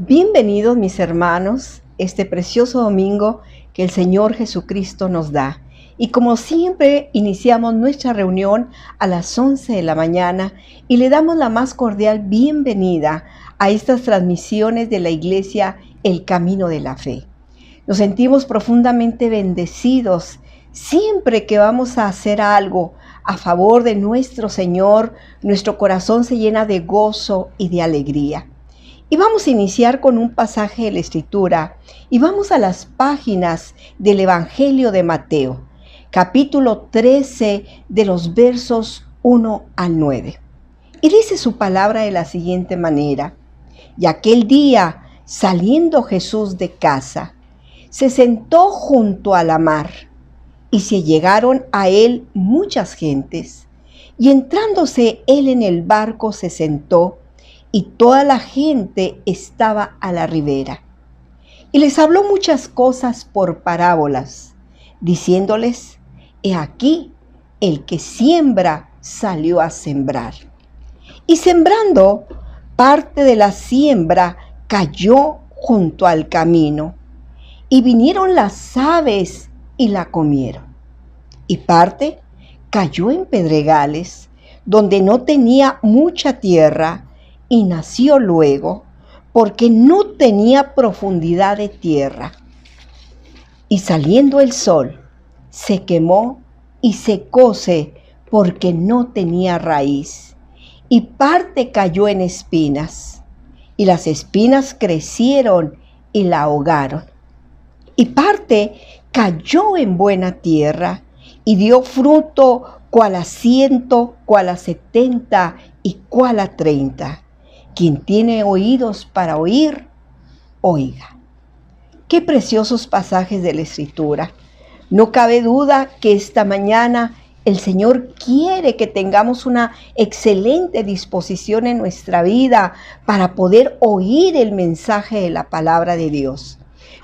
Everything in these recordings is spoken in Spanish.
Bienvenidos mis hermanos, este precioso domingo que el Señor Jesucristo nos da. Y como siempre, iniciamos nuestra reunión a las 11 de la mañana y le damos la más cordial bienvenida a estas transmisiones de la Iglesia El Camino de la Fe. Nos sentimos profundamente bendecidos siempre que vamos a hacer algo a favor de nuestro Señor. Nuestro corazón se llena de gozo y de alegría. Y vamos a iniciar con un pasaje de la Escritura y vamos a las páginas del Evangelio de Mateo, capítulo 13, de los versos 1 al 9. Y dice su palabra de la siguiente manera: Y aquel día, saliendo Jesús de casa, se sentó junto a la mar, y se llegaron a él muchas gentes. Y entrándose él en el barco, se sentó, y toda la gente estaba a la ribera. Y les habló muchas cosas por parábolas, diciéndoles: He aquí, el que siembra salió a sembrar. Y sembrando, parte de la siembra cayó junto al camino, y vinieron las aves y la comieron. Y parte cayó en pedregales, donde no tenía mucha tierra, y nació luego, porque no tenía profundidad de tierra. Y saliendo el sol, se quemó y secóse, porque no tenía raíz. Y parte cayó en espinas, y las espinas crecieron y la ahogaron. Y parte cayó en buena tierra, y dio fruto, cuál a 100, cuál a 70 y cuál a 30. Quien tiene oídos para oír, oiga. Qué preciosos pasajes de la Escritura. No cabe duda que esta mañana el Señor quiere que tengamos una excelente disposición en nuestra vida para poder oír el mensaje de la palabra de Dios.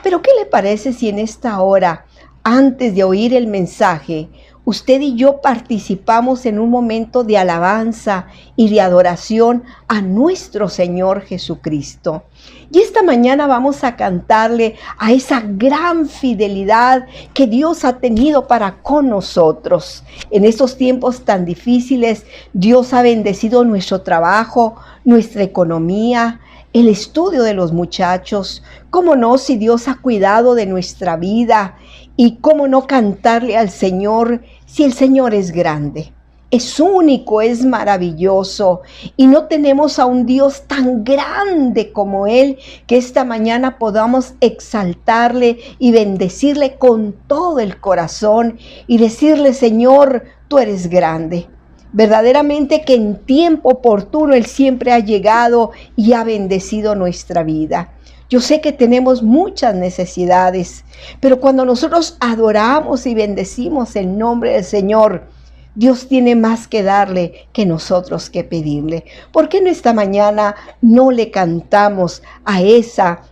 Pero ¿qué le parece si en esta hora, antes de oír el mensaje, usted y yo participamos en un momento de alabanza y de adoración a nuestro Señor Jesucristo? Y esta mañana vamos a cantarle a esa gran fidelidad que Dios ha tenido para con nosotros. En estos tiempos tan difíciles, Dios ha bendecido nuestro trabajo, nuestra economía, el estudio de los muchachos. ¿Cómo no, si Dios ha cuidado de nuestra vida? Y cómo no cantarle al Señor si el Señor es grande, es único, es maravilloso, y no tenemos a un Dios tan grande como Él, que esta mañana podamos exaltarle y bendecirle con todo el corazón y decirle: Señor, tú eres grande. Verdaderamente que en tiempo oportuno Él siempre ha llegado y ha bendecido nuestra vida. Yo sé que tenemos muchas necesidades, pero cuando nosotros adoramos y bendecimos el nombre del Señor, Dios tiene más que darle que nosotros que pedirle. ¿Por qué en esta mañana no le cantamos a esa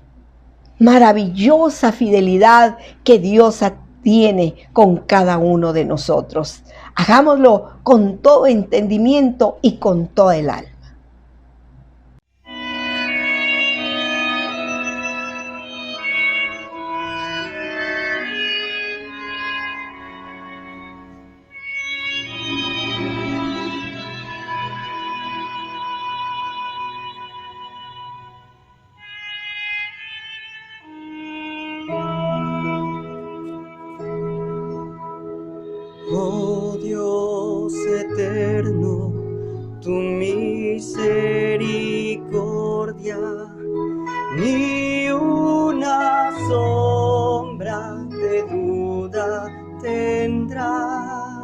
maravillosa fidelidad que Dios tiene con cada uno de nosotros? Hagámoslo con todo entendimiento y con toda el alma. Oh Dios eterno, tu misericordia ni una sombra de duda tendrá.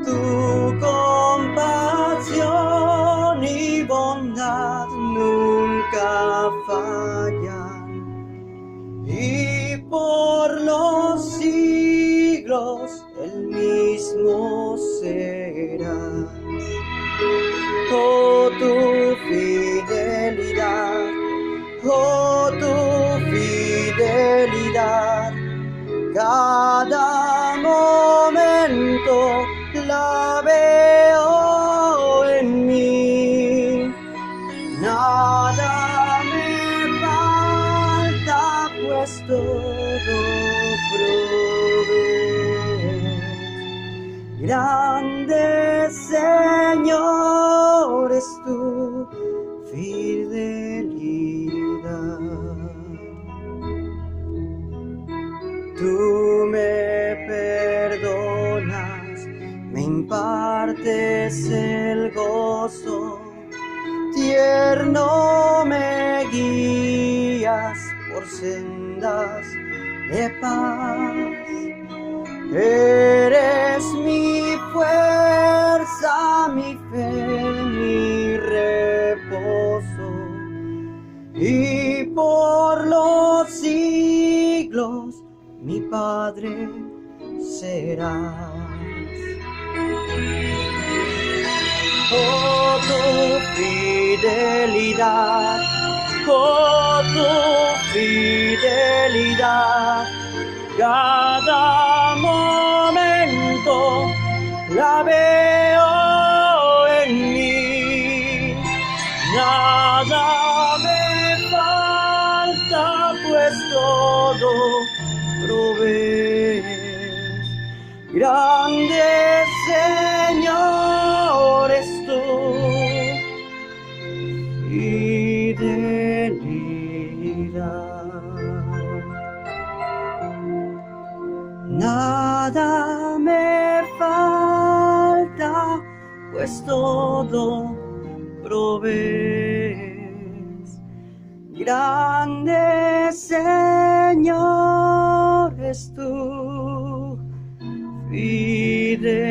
Tu compasión y bondad nunca fallan, y por los siglos el mismo será. Oh, tu fidelidad, oh, tu fidelidad, cada momento la veo en mí. Nada me grande Señor es tu fidelidad. Tú me perdonas, me impartes el gozo, tierno me guías por sendas de paz. Eres mi fuerza, mi fe, mi reposo, y por los siglos mi Padre serás. Oh, tu fidelidad, oh, tu fidelidad, cada momento la veo en mí. Nada me falta, pues todo provees. Grande Señor es tu fidelidad. Nada me falta, pues todo provees. Grande Señor es tu fidelidad.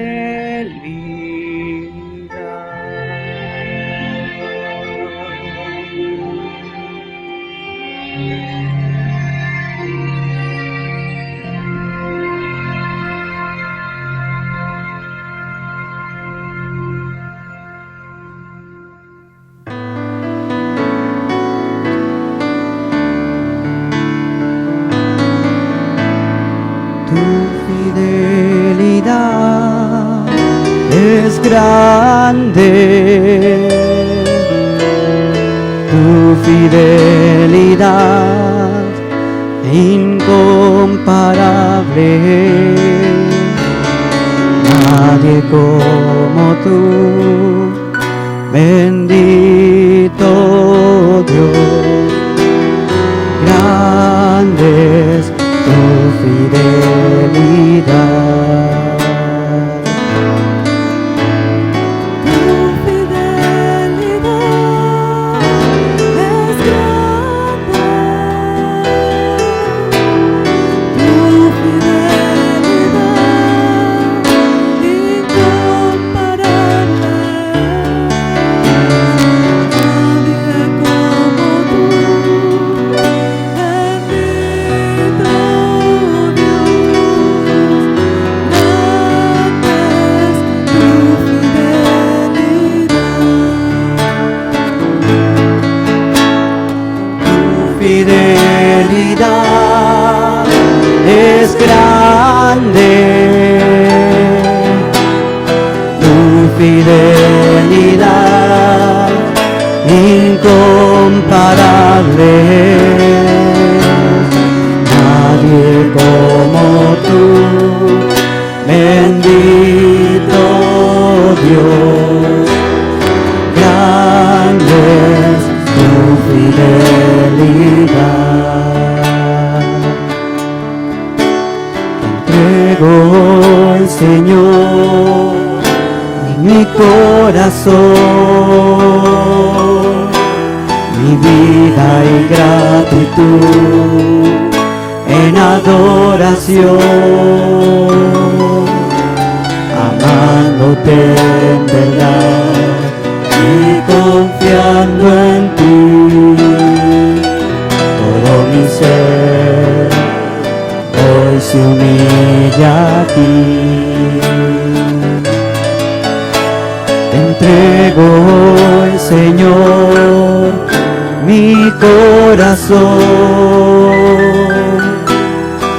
Tu fidelidad es grande, tu fidelidad incomparable. Nadie como tú, bendito Dios. Grande es tu fidelidad. Tu fidelidad es grande. Tu fidelidad incomparable. Nadie como tú, bendito Fidelidad es grande, tu fidelidad incomparable. Nadie como tú, bendito Dios. Grande es tu fidelidad. Te entrego hoy, Señor, mi corazón, mi vida y gratitud en adoración, amándote en verdad y confiando en ti. Todo mi ser hoy se humilla a ti. Te entrego hoy, Señor, mi corazón,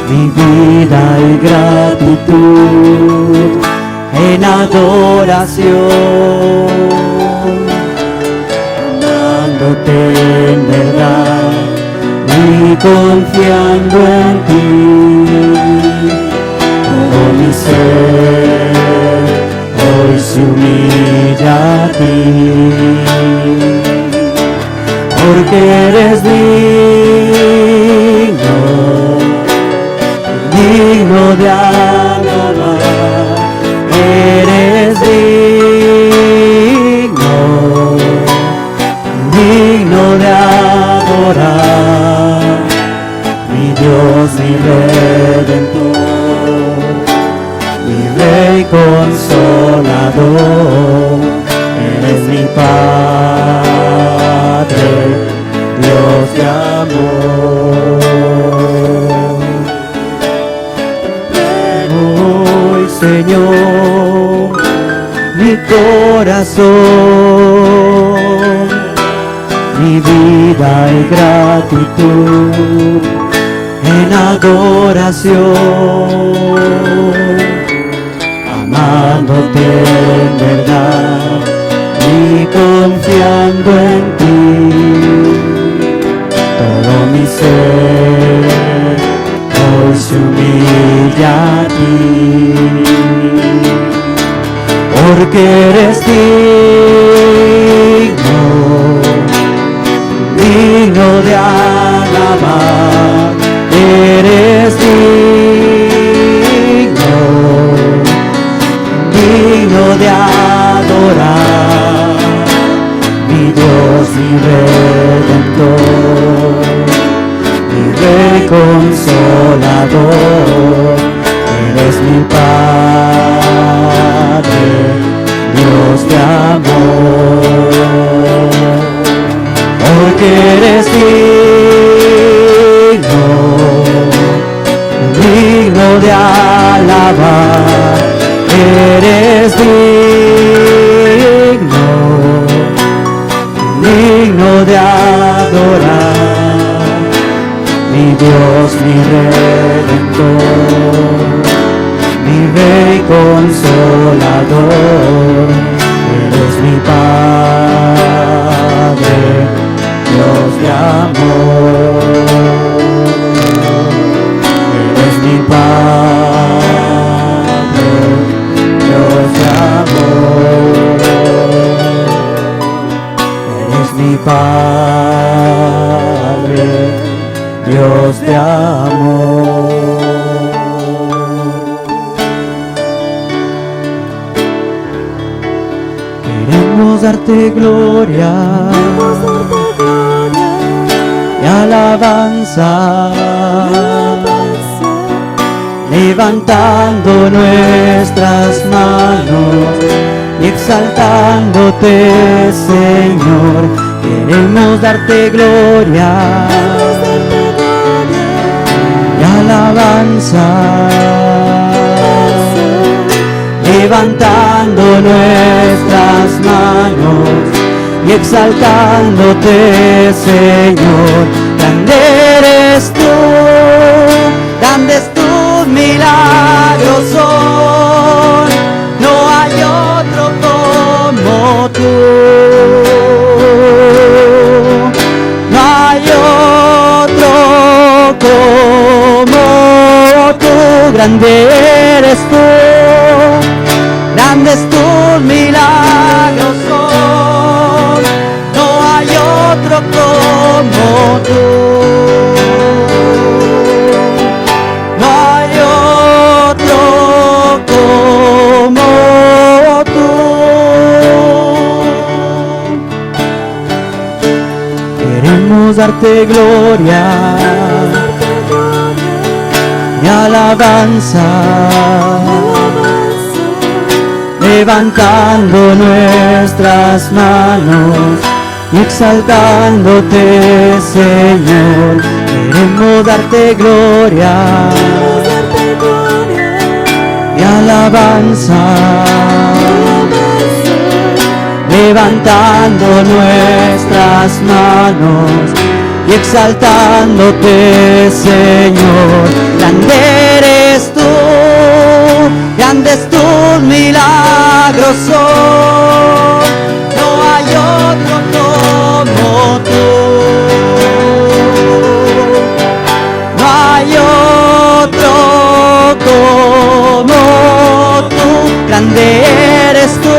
mi vida y gratitud en adoración, amándote en verdad y confiando en ti. Todo mi ser ti, porque eres digno, digno de alabar, eres digno, digno de adorar, mi Dios, mi Redentor, mi Rey Consolador, eres mi Padre, Dios de amor. Hoy, Señor, mi corazón, mi vida y gratitud en adoración, amándote en verdad y confiando en ti. Todo mi ser hoy se humilla a ti, porque eres digno, digno de alabar, eres digno, digno de adorar, mi Dios, mi Redentor, mi Rey Consolador, eres mi Padre, Dios de amor, porque eres digno, digno de alabar, eres digno, digno de adorar, mi Dios, mi Redentor, mi Rey Consolador, eres mi Padre, Dios de amor, eres mi Padre, Dios de amor, eres mi Padre, Dios de amor. Queremos darte gloria y alabanza, levantando nuestras manos y exaltándote, Señor. Queremos darte gloria y alabanza, levantando nuestras manos y exaltándote, Señor. Grande eres tú, grandes tus milagros son, no hay otro como tú, no hay otro como tú. Grande eres tú, grandes tus milagros son, no hay otro como tú, no hay otro como tú. Queremos darte gloria y alabanza, levantando nuestras manos y exaltándote, Señor. Queremos darte gloria y alabanza, levantando nuestras manos y exaltándote, Señor. Grande eres tú, grandes tus milagros son, no hay otro como tú, no hay otro como tú. Grande eres tú,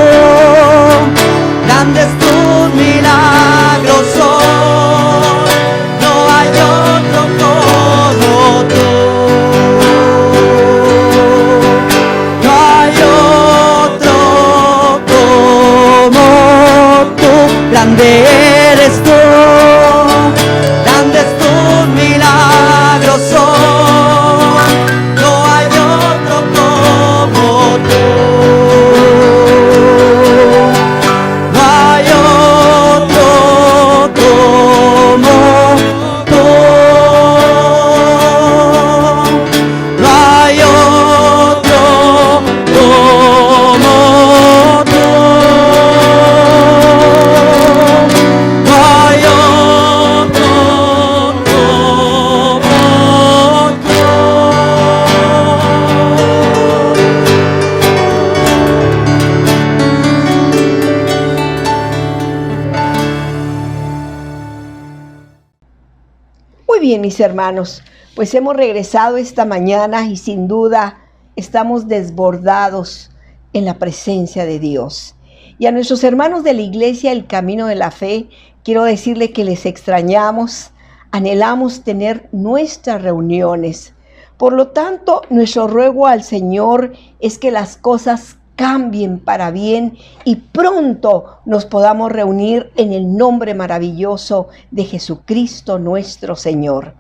bien, mis hermanos, pues hemos regresado esta mañana y sin duda estamos desbordados en la presencia de Dios. Y a nuestros hermanos de la iglesia El Camino de la Fe, quiero decirle que les extrañamos, anhelamos tener nuestras reuniones. Por lo tanto, nuestro ruego al Señor es que las cosas cambien para bien y pronto nos podamos reunir en el nombre maravilloso de Jesucristo nuestro Señor.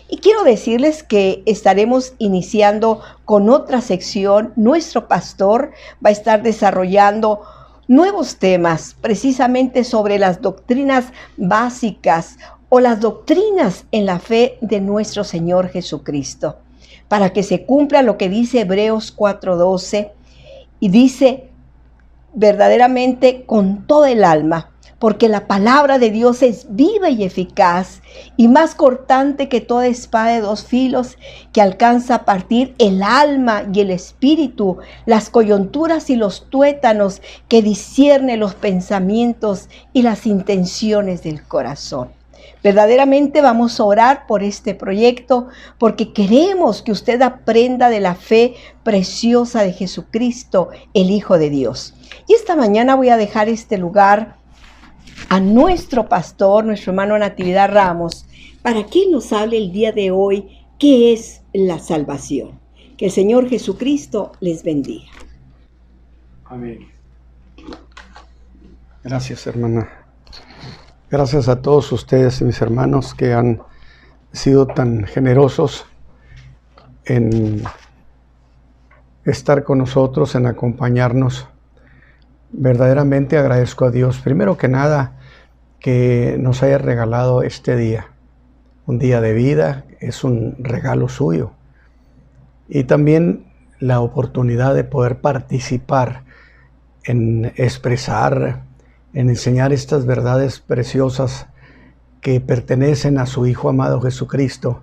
Y quiero decirles que estaremos iniciando con otra sección. Nuestro pastor va a estar desarrollando nuevos temas precisamente sobre las doctrinas básicas o las doctrinas en la fe de nuestro Señor Jesucristo, para que se cumpla lo que dice Hebreos 4:12, y dice verdaderamente con todo el alma, porque la palabra de Dios es viva y eficaz y más cortante que toda espada de dos filos, que alcanza a partir el alma y el espíritu, las coyunturas y los tuétanos, que discierne los pensamientos y las intenciones del corazón. Verdaderamente vamos a orar por este proyecto porque queremos que usted aprenda de la fe preciosa de Jesucristo, el Hijo de Dios. Y esta mañana voy a dejar este lugar a nuestro pastor, nuestro hermano Natividad Ramos, para que él nos hable el día de hoy qué es la salvación. Que el Señor Jesucristo les bendiga. Amén. Gracias, hermana. Gracias a todos ustedes, mis hermanos, que han sido tan generosos en estar con nosotros, en acompañarnos. Verdaderamente agradezco a Dios, primero que nada, que nos haya regalado este día. Un día de vida, es un regalo suyo. Y también la oportunidad de poder participar en expresar, en enseñar estas verdades preciosas que pertenecen a su Hijo amado Jesucristo,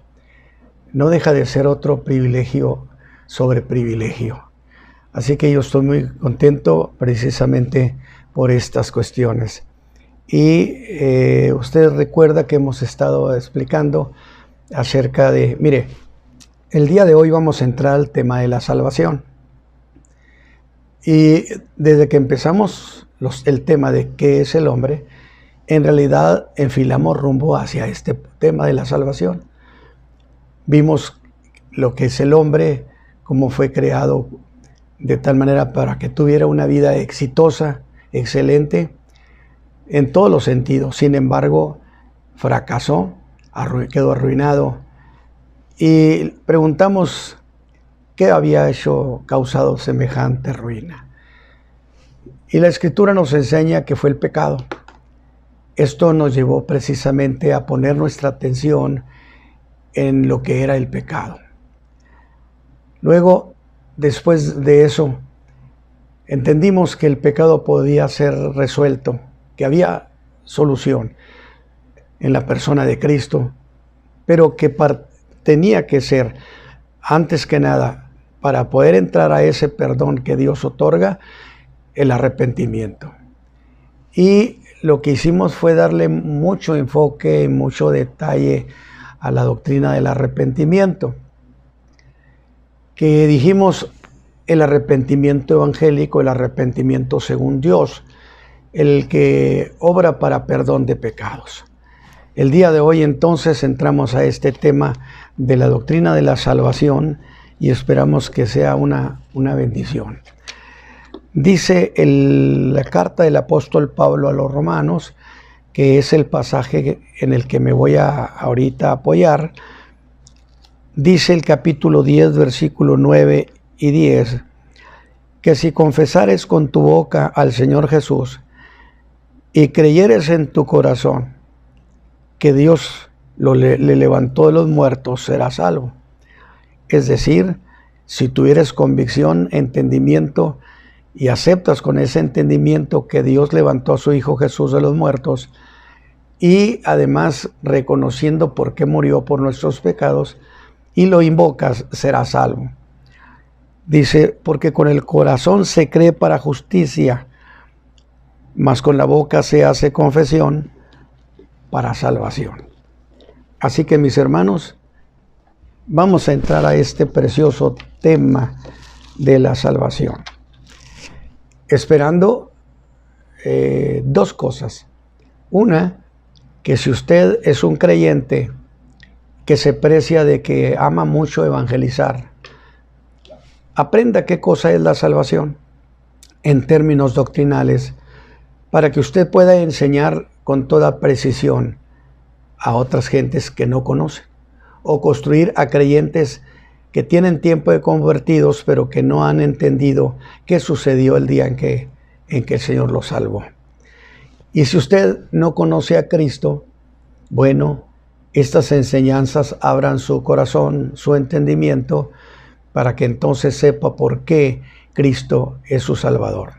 no deja de ser otro privilegio sobre privilegio. Así que yo estoy muy contento precisamente por estas cuestiones. Y usted recuerda que hemos estado explicando acerca de, mire, el día de hoy vamos a entrar al tema de la salvación. Y desde que empezamos el tema de qué es el hombre, en realidad enfilamos rumbo hacia este tema de la salvación. Vimos lo que es el hombre, cómo fue creado de tal manera para que tuviera una vida exitosa, excelente, en todos los sentidos. Sin embargo, fracasó, quedó arruinado. Y preguntamos qué había causado semejante ruina. Y la Escritura nos enseña que fue el pecado. Esto nos llevó precisamente a poner nuestra atención en lo que era el pecado. Luego, después de eso, entendimos que el pecado podía ser resuelto, que había solución en la persona de Cristo, pero que tenía que ser, antes que nada, para poder entrar a ese perdón que Dios otorga, el arrepentimiento. Y lo que hicimos fue darle mucho enfoque y mucho detalle a la doctrina del arrepentimiento, que dijimos el arrepentimiento evangélico, el arrepentimiento según Dios, el que obra para perdón de pecados. El día de hoy entonces entramos a este tema de la doctrina de la salvación y esperamos que sea una bendición. Dice la carta del apóstol Pablo a los romanos, que es el pasaje en el que me voy a ahorita apoyar. Dice el capítulo 10, versículo 9 y 10, que si confesares con tu boca al Señor Jesús y creyeres en tu corazón que Dios le levantó de los muertos, serás salvo. Es decir, si tuvieres convicción, entendimiento, y aceptas con ese entendimiento que Dios levantó a su Hijo Jesús de los muertos, y además reconociendo por qué murió por nuestros pecados, y lo invocas, serás salvo. Dice, porque con el corazón se cree para justicia, mas con la boca se hace confesión para salvación. Así que, mis hermanos, vamos a entrar a este precioso tema de la salvación, esperando dos cosas. Una, que si usted es un creyente que se precia de que ama mucho evangelizar, aprenda qué cosa es la salvación en términos doctrinales, para que usted pueda enseñar con toda precisión a otras gentes que no conocen, o construir a creyentes que tienen tiempo de convertidos, pero que no han entendido qué sucedió el día en que el Señor los salvó. Y si usted no conoce a Cristo, bueno, estas enseñanzas abran su corazón, su entendimiento, para que entonces sepa por qué Cristo es su Salvador.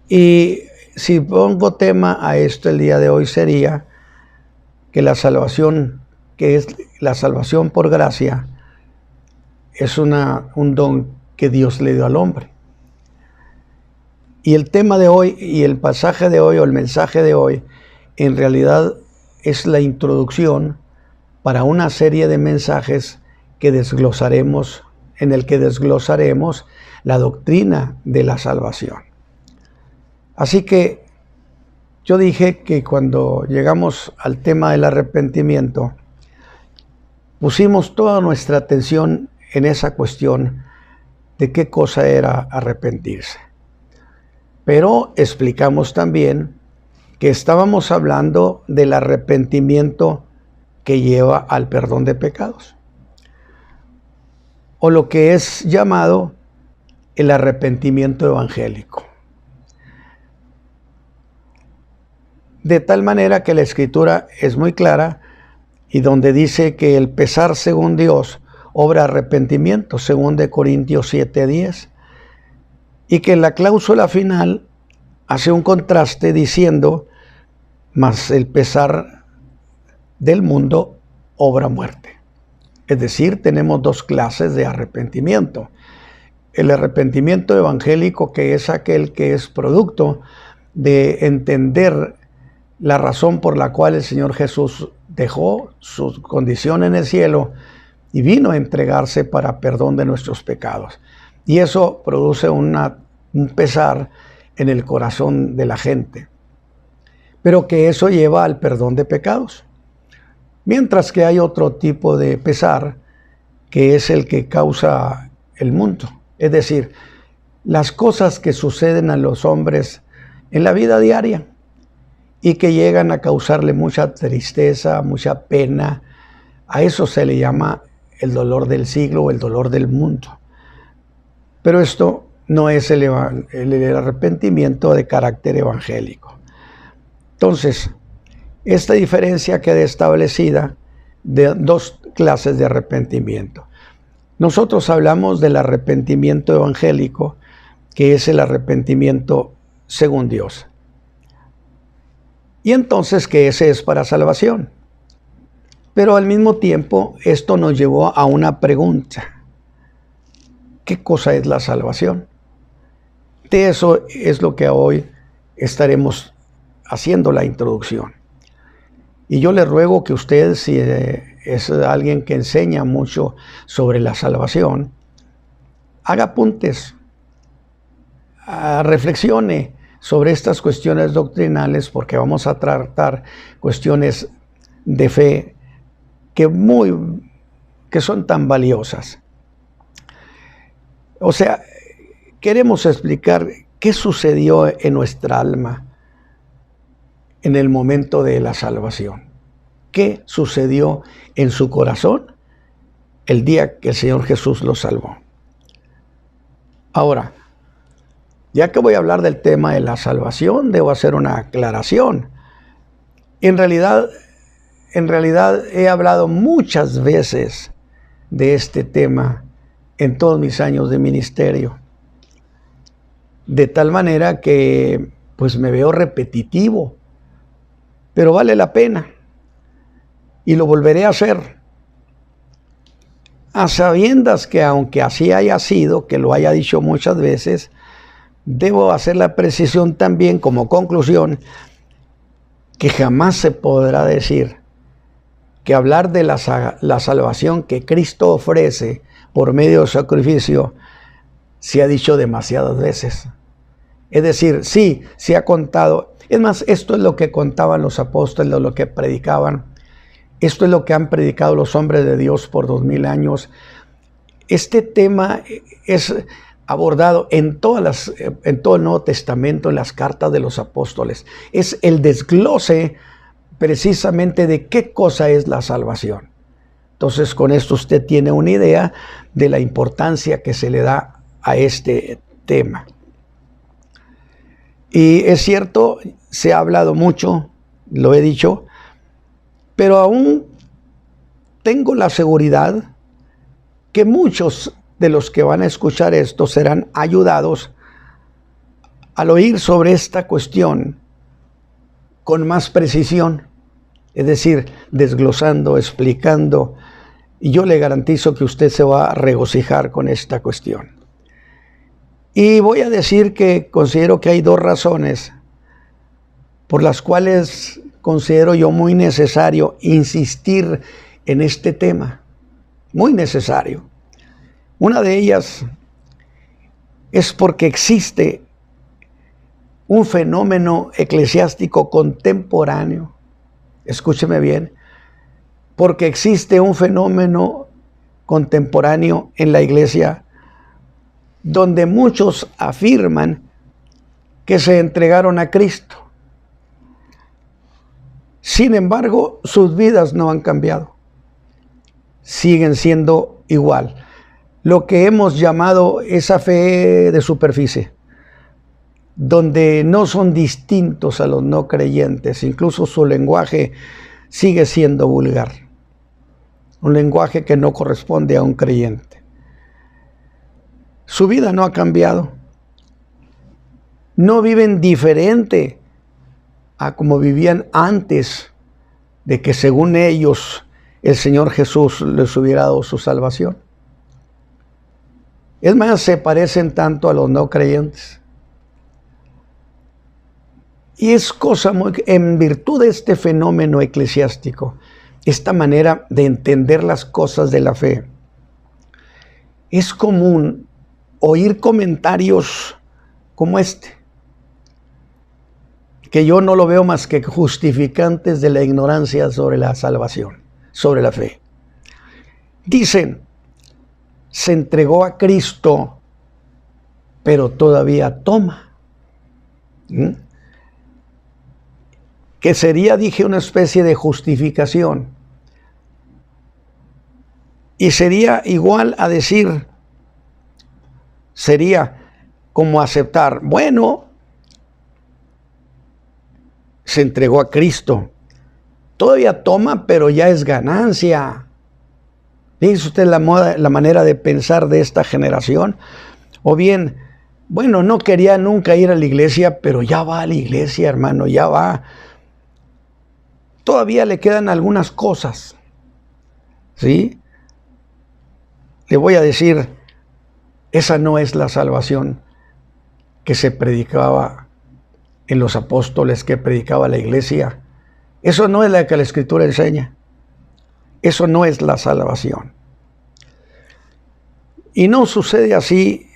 Y si pongo tema a esto el día de hoy, sería que la salvación, que es la salvación por gracia, es un don que Dios le dio al hombre. Y el tema de hoy, y el pasaje de hoy, o el mensaje de hoy, en realidad es la introducción para una serie de mensajes que desglosaremos, en el que desglosaremos la doctrina de la salvación. Así que yo dije que cuando llegamos al tema del arrepentimiento, pusimos toda nuestra atención en esa cuestión de qué cosa era arrepentirse. Pero explicamos también que estábamos hablando del arrepentimiento que lleva al perdón de pecados, o lo que es llamado el arrepentimiento evangélico. De tal manera que la Escritura es muy clara, y donde dice que el pesar según Dios obra arrepentimiento, según de Corintios 7:10, y que la cláusula final hace un contraste diciendo, mas el pesar del mundo obra muerte. Es decir, tenemos dos clases de arrepentimiento. El arrepentimiento evangélico, que es aquel que es producto de entender la razón por la cual el Señor Jesús dejó su condición en el cielo y vino a entregarse para perdón de nuestros pecados. Y eso produce un pesar en el corazón de la gente, pero que eso lleva al perdón de pecados. Mientras que hay otro tipo de pesar, que es el que causa el mundo. Es decir, las cosas que suceden a los hombres en la vida diaria y que llegan a causarle mucha tristeza, mucha pena. A eso se le llama el dolor del siglo o el dolor del mundo. Pero esto no es el arrepentimiento de carácter evangélico. Entonces, esta diferencia queda establecida de dos clases de arrepentimiento. Nosotros hablamos del arrepentimiento evangélico, que es el arrepentimiento según Dios. Y entonces que ese es para salvación. Pero al mismo tiempo, esto nos llevó a una pregunta. ¿Qué cosa es la salvación? De eso es lo que hoy estaremos haciendo la introducción. Y yo le ruego que usted, si es alguien que enseña mucho sobre la salvación, haga apuntes, reflexione sobre estas cuestiones doctrinales, porque vamos a tratar cuestiones de fe que son tan valiosas. O sea, queremos explicar qué sucedió en nuestra alma en el momento de la salvación. ¿Qué sucedió en su corazón el día que el Señor Jesús lo salvó? Ahora, ya que voy a hablar del tema de la salvación, debo hacer una aclaración. En realidad he hablado muchas veces de este tema en todos mis años de ministerio. De tal manera que pues me veo repetitivo, pero vale la pena. Y lo volveré a hacer, a sabiendas que aunque así haya sido, que lo haya dicho muchas veces, debo hacer la precisión también como conclusión, que jamás se podrá decir que hablar de la salvación que Cristo ofrece por medio de su sacrificio se ha dicho demasiadas veces. Es decir, sí, se ha contado. Es más, esto es lo que contaban los apóstoles, lo que predicaban. Esto es lo que han predicado los hombres de Dios por 2000 años. Este tema es abordado en todo el Nuevo Testamento, en las cartas de los apóstoles. Es el desglose precisamente de qué cosa es la salvación. Entonces, con esto usted tiene una idea de la importancia que se le da a este tema. Y es cierto, se ha hablado mucho, lo he dicho, pero aún tengo la seguridad que muchos de los que van a escuchar esto serán ayudados al oír sobre esta cuestión con más precisión, es decir, desglosando, explicando, y yo le garantizo que usted se va a regocijar con esta cuestión. Y voy a decir que considero que hay dos razones por las cuales considero yo muy necesario insistir en este tema, muy necesario. Una de ellas es porque existe un fenómeno eclesiástico contemporáneo, escúcheme bien, porque existe un fenómeno contemporáneo en la iglesia donde muchos afirman que se entregaron a Cristo. Sin embargo, sus vidas no han cambiado. Siguen siendo igual. Lo que hemos llamado esa fe de superficie, donde no son distintos a los no creyentes, incluso su lenguaje sigue siendo vulgar. Un lenguaje que no corresponde a un creyente. Su vida no ha cambiado. No viven diferente a como vivían antes de que, según ellos, el Señor Jesús les hubiera dado su salvación. Es más, se parecen tanto a los no creyentes. Y es cosa muy, en virtud de este fenómeno eclesiástico, esta manera de entender las cosas de la fe, es común oír comentarios como este, que yo no lo veo más que justificantes de la ignorancia sobre la salvación, sobre la fe. Dicen, se entregó a Cristo, pero todavía toma. Que sería, dije, una especie de justificación. Y sería igual a decir, sería como aceptar, bueno, se entregó a Cristo, todavía toma, pero ya es ganancia. Fíjese usted la manera de pensar de esta generación. O bien, bueno, no quería nunca ir a la iglesia, pero ya va a la iglesia, hermano, ya va. Todavía le quedan algunas cosas, ¿sí? Le voy a decir, esa no es la salvación que se predicaba en los apóstoles, que predicaba la iglesia. Eso no es la que la Escritura enseña. Eso no es la salvación. Y no sucede así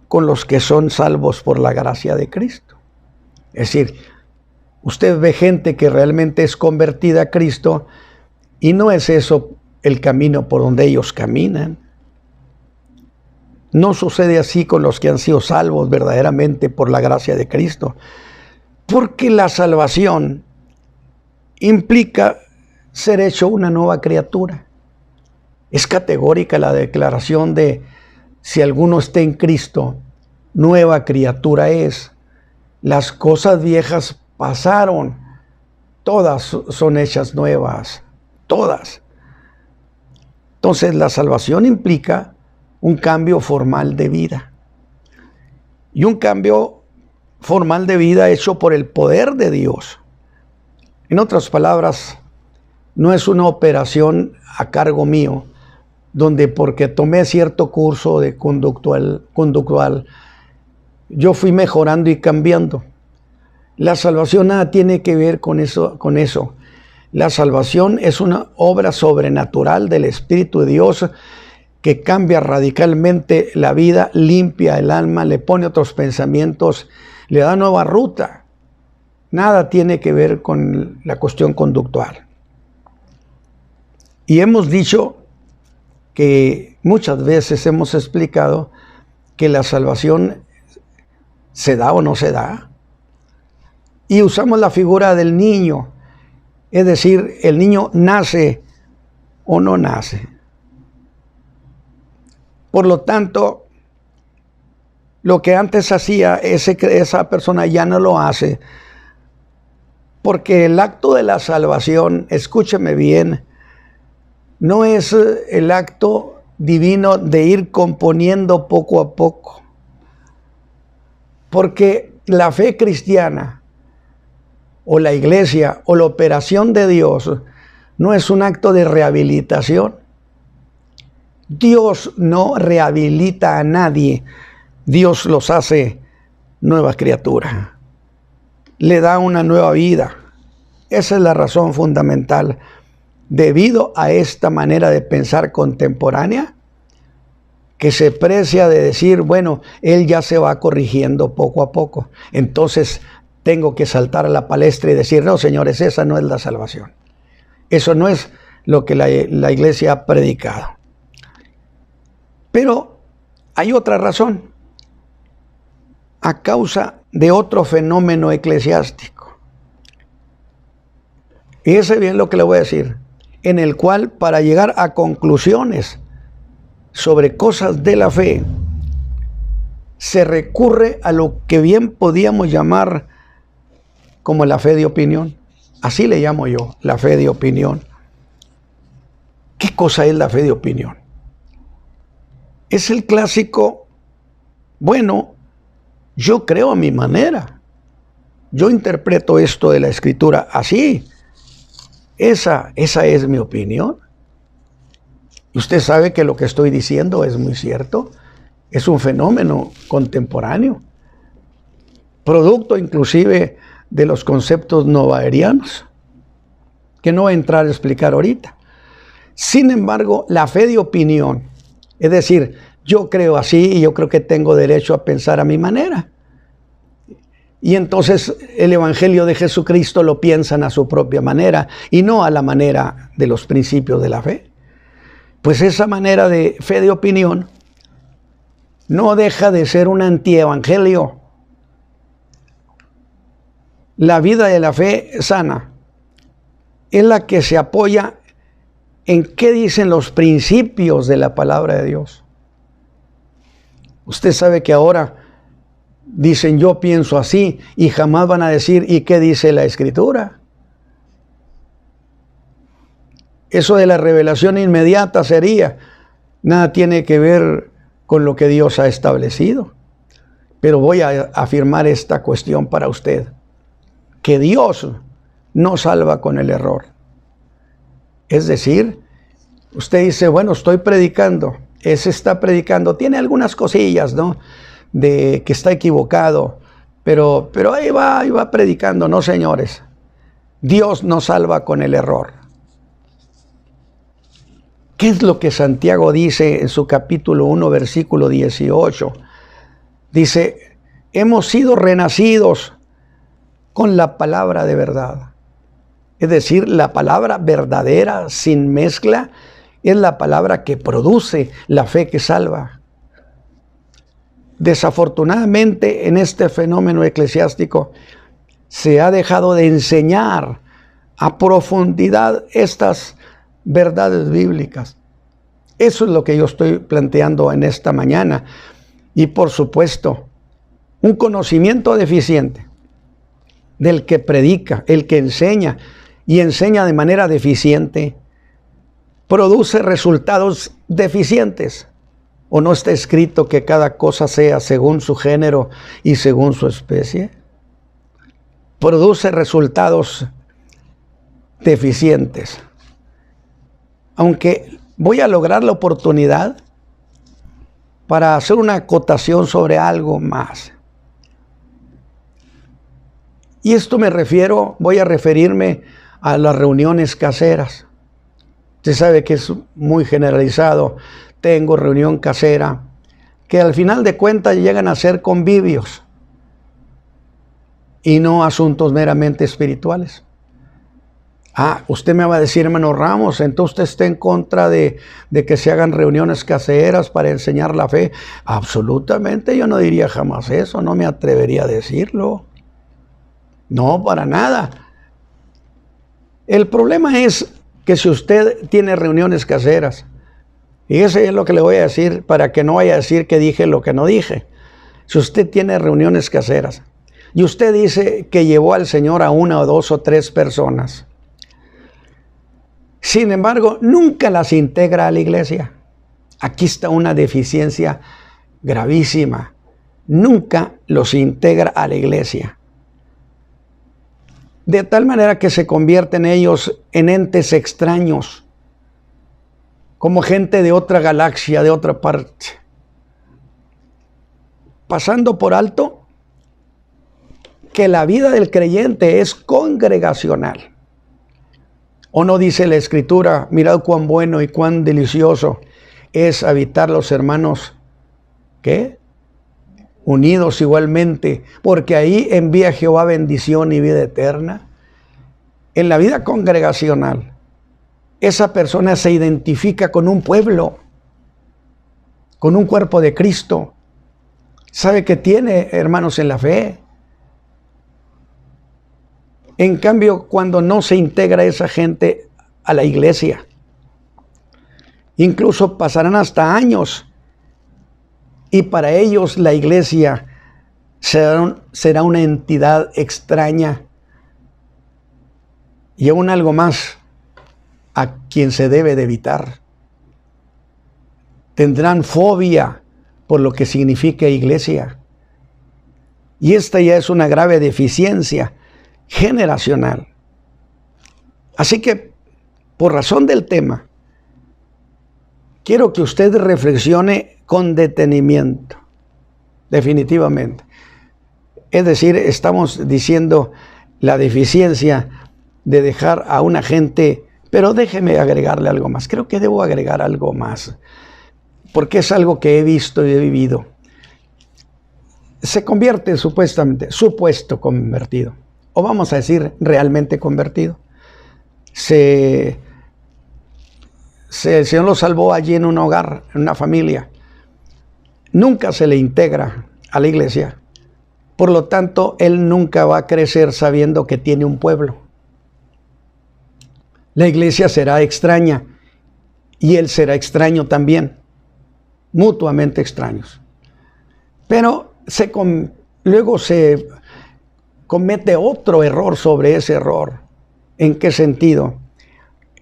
con los que son salvos por la gracia de Cristo. Es decir, usted ve gente que realmente es convertida a Cristo y no es eso el camino por donde ellos caminan. No sucede así con los que han sido salvos verdaderamente por la gracia de Cristo. Porque la salvación implica ser hecho una nueva criatura. Es categórica la declaración de si alguno está en Cristo, nueva criatura es. Las cosas viejas pasaron, todas son hechas nuevas, todas. Entonces la salvación implica un cambio formal de vida. Y un cambio formal de vida hecho por el poder de Dios. En otras palabras, no es una operación a cargo mío, donde porque tomé cierto curso de conductual, yo fui mejorando y cambiando. La salvación nada tiene que ver con eso. La salvación es una obra sobrenatural del Espíritu de Dios que cambia radicalmente la vida, limpia el alma, le pone otros pensamientos, le da nueva ruta. Nada tiene que ver con la cuestión conductual. Y hemos dicho que muchas veces hemos explicado que la salvación se da o no se da. Y usamos la figura del niño, es decir, el niño nace o no nace. Por lo tanto, lo que antes hacía esa persona ya no lo hace, porque el acto de la salvación, escúcheme bien, no es el acto divino de ir componiendo poco a poco, porque la fe cristiana o la iglesia o la operación de Dios no es un acto de rehabilitación. Dios no rehabilita a nadie, Dios los hace nueva criatura, le da una nueva vida. Esa es la razón fundamental. Debido a esta manera de pensar contemporánea, que se precia de decir, bueno, él ya se va corrigiendo poco a poco, entonces tengo que saltar a la palestra y decir, no, señores, esa no es la salvación. Eso no es lo que la iglesia ha predicado. Pero hay otra razón, a causa de otro fenómeno eclesiástico. Y ese bien lo que le voy a decir, en el cual para llegar a conclusiones sobre cosas de la fe, se recurre a lo que bien podíamos llamar como la fe de opinión. Así le llamo yo, la fe de opinión. ¿Qué cosa es la fe de opinión? Es el clásico, bueno, yo creo a mi manera. Yo interpreto esto de la Escritura así. Esa es mi opinión. Y usted sabe que lo que estoy diciendo es muy cierto. Es un fenómeno contemporáneo, producto inclusive de los conceptos novaerianos, que no voy a entrar a explicar ahorita. Sin embargo, la fe de opinión, es decir, yo creo así y yo creo que tengo derecho a pensar a mi manera. Y entonces el Evangelio de Jesucristo lo piensan a su propia manera y no a la manera de los principios de la fe. Pues esa manera de fe de opinión no deja de ser un antievangelio. La vida de la fe sana es la que se apoya en qué dicen los principios de la palabra de Dios. Usted sabe que ahora dicen yo pienso así y jamás van a decir ¿y qué dice la Escritura? Eso de la revelación inmediata sería, nada tiene que ver con lo que Dios ha establecido. Pero voy a afirmar esta cuestión para usted, que Dios no salva con el error. Es decir, usted dice, bueno, estoy predicando, ese está predicando, tiene algunas cosillas, ¿no?, de que está equivocado, pero ahí va predicando. No, señores, Dios no salva con el error. ¿Qué es lo que Santiago dice en su capítulo 1, versículo 18? Dice, hemos sido renacidos con la palabra de verdad. Es decir, la palabra verdadera, sin mezcla, es la palabra que produce la fe que salva. Desafortunadamente, en este fenómeno eclesiástico, se ha dejado de enseñar a profundidad estas verdades bíblicas. Eso es lo que yo estoy planteando en esta mañana. Y por supuesto, un conocimiento deficiente del que predica, el que enseña y enseña de manera deficiente, produce resultados deficientes. ¿O no está escrito que cada cosa sea según su género y según su especie? Produce resultados deficientes. Aunque voy a lograr la oportunidad para hacer una acotación sobre algo más. Y esto voy a referirme a las reuniones caseras. Usted sabe que es muy generalizado. Tengo reunión casera, que al final de cuentas llegan a ser convivios y no asuntos meramente espirituales. Usted me va a decir, hermano Ramos, entonces usted está en contra de que se hagan reuniones caseras para enseñar la fe. Absolutamente, yo no diría jamás eso, no me atrevería a decirlo. No, para nada. El problema es que si usted tiene reuniones caseras, y eso es lo que le voy a decir para que no vaya a decir que dije lo que no dije. Si usted tiene reuniones caseras y usted dice que llevó al Señor a 1 o 2 o 3 personas, sin embargo, nunca las integra a la iglesia. Aquí está una deficiencia gravísima. Nunca los integra a la iglesia. De tal manera que se convierten ellos en entes extraños, como gente de otra galaxia, de otra parte. Pasando por alto que la vida del creyente es congregacional. ¿O no dice la Escritura, mirad cuán bueno y cuán delicioso es habitar los hermanos, ¿qué? Unidos igualmente, porque ahí envía Jehová bendición y vida eterna? En la vida congregacional, esa persona se identifica con un pueblo, con un cuerpo de Cristo. Sabe que tiene hermanos en la fe. En cambio, cuando no se integra esa gente a la iglesia, incluso pasarán hasta años y para ellos la iglesia será una entidad extraña y aún algo más a quien se debe de evitar. Tendrán fobia por lo que significa iglesia. Y esta ya es una grave deficiencia generacional. Así que, por razón del tema, quiero que usted reflexione con detenimiento, definitivamente. Es decir, estamos diciendo la deficiencia de dejar a una gente, pero déjeme agregarle algo más. Creo que debo agregar algo más, porque es algo que he visto y he vivido. Se convierte supuesto convertido, o vamos a decir realmente convertido. El Señor lo salvó allí en un hogar, en una familia. Nunca se le integra a la iglesia. Por lo tanto, él nunca va a crecer sabiendo que tiene un pueblo. La iglesia será extraña y él será extraño también, mutuamente extraños. Pero luego se comete otro error sobre ese error. ¿En qué sentido?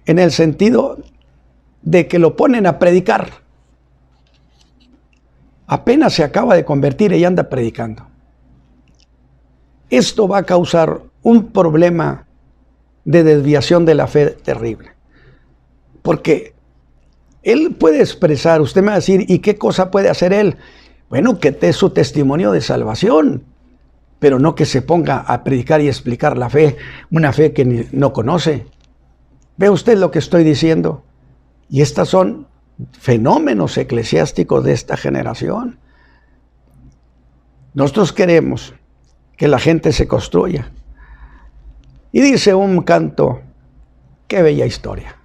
En el sentido de que lo ponen a predicar. Apenas se acaba de convertir y anda predicando. Esto va a causar un problema de desviación de la fe terrible. Porque él puede expresar, usted me va a decir, ¿y qué cosa puede hacer él? Bueno, que dé su testimonio de salvación, pero no que se ponga a predicar y explicar la fe, una fe que no conoce. ¿Ve usted lo que estoy diciendo? Y estos son fenómenos eclesiásticos de esta generación. Nosotros queremos que la gente se construya. Y dice un canto, qué bella historia.